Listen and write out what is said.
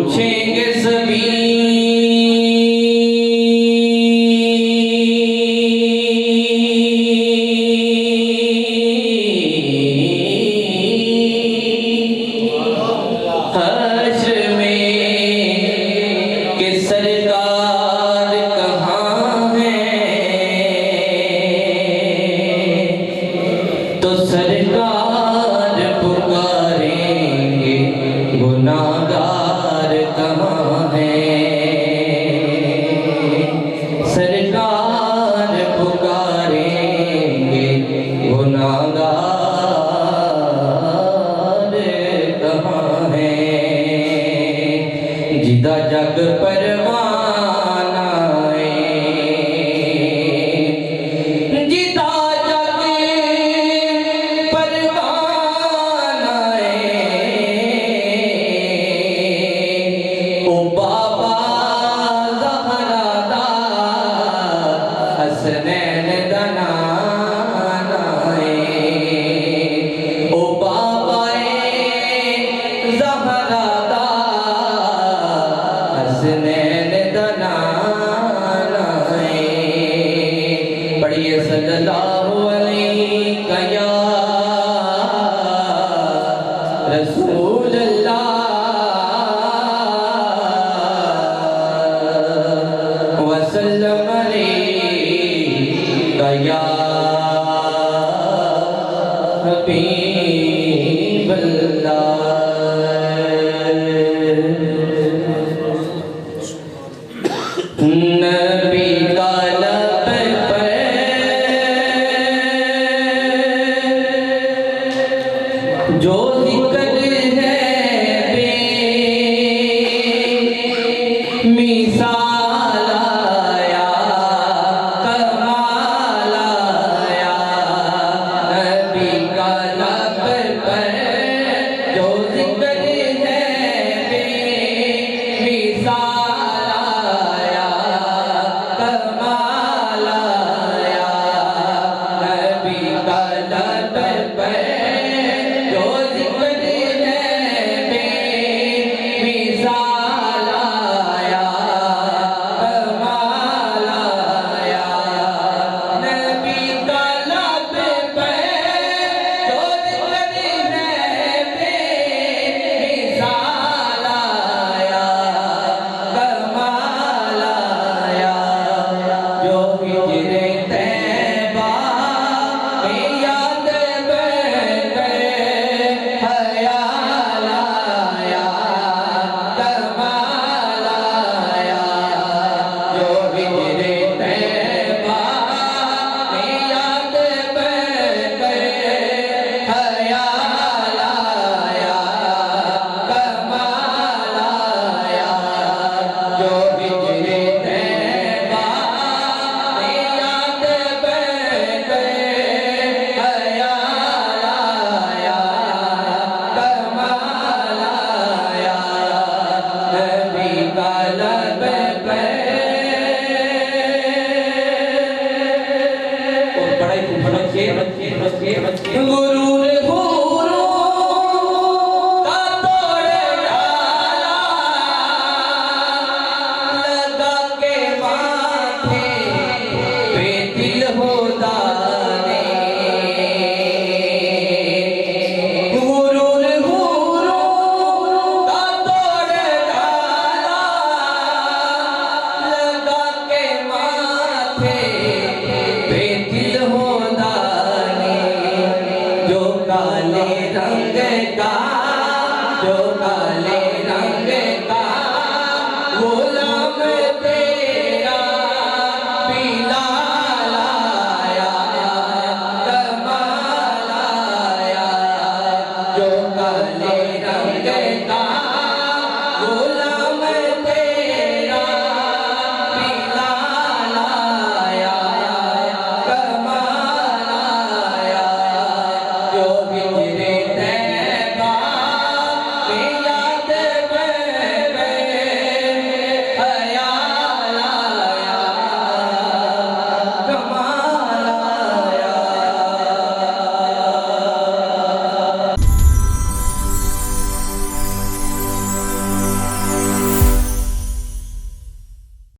पूछेंगे सभी हश्र में कि सरकार कहाँ है, तो सरकार पुकारेंगे गुनाहगार कहाँ है। सरकार पुकारेंगे गुनाहगार कहाँ है। जिदा जग परवाना है, जिदा जग परवाना है, ओ बाबा ज़हरा दा हसनैन दा नाना है, ओ बाबा ज़हरा दा हसनैन दा नाना है। पढ़िए सल्लल्लाहु अलैहि या रसूल अल्लाह वसल्लम अलैका या हबीब अल्लाह। नबी का लब पर जो जिक्र है बेमिसाल आया, कमाल आया। नबी का लब पर जो जिक्र है बेमिसाल आया, कमाल आया। नबी का लब पर जो जिक्र है बेमिसाल आया, कमाल आया। नबी का लब पर जो जिक्र है बेमिसाल आया, कमाल आया। जो हिजरे तैबा में याद बनकर ख्याल आया, कमाल आया। जो हिजरे तैबा में याद बनकर ख्याल आया, कमाल आया। जो हिजरे तैबा में याद बनकर ख्याल आया, कमाल आया। नबी का लब पर और पढ़ाई गुरु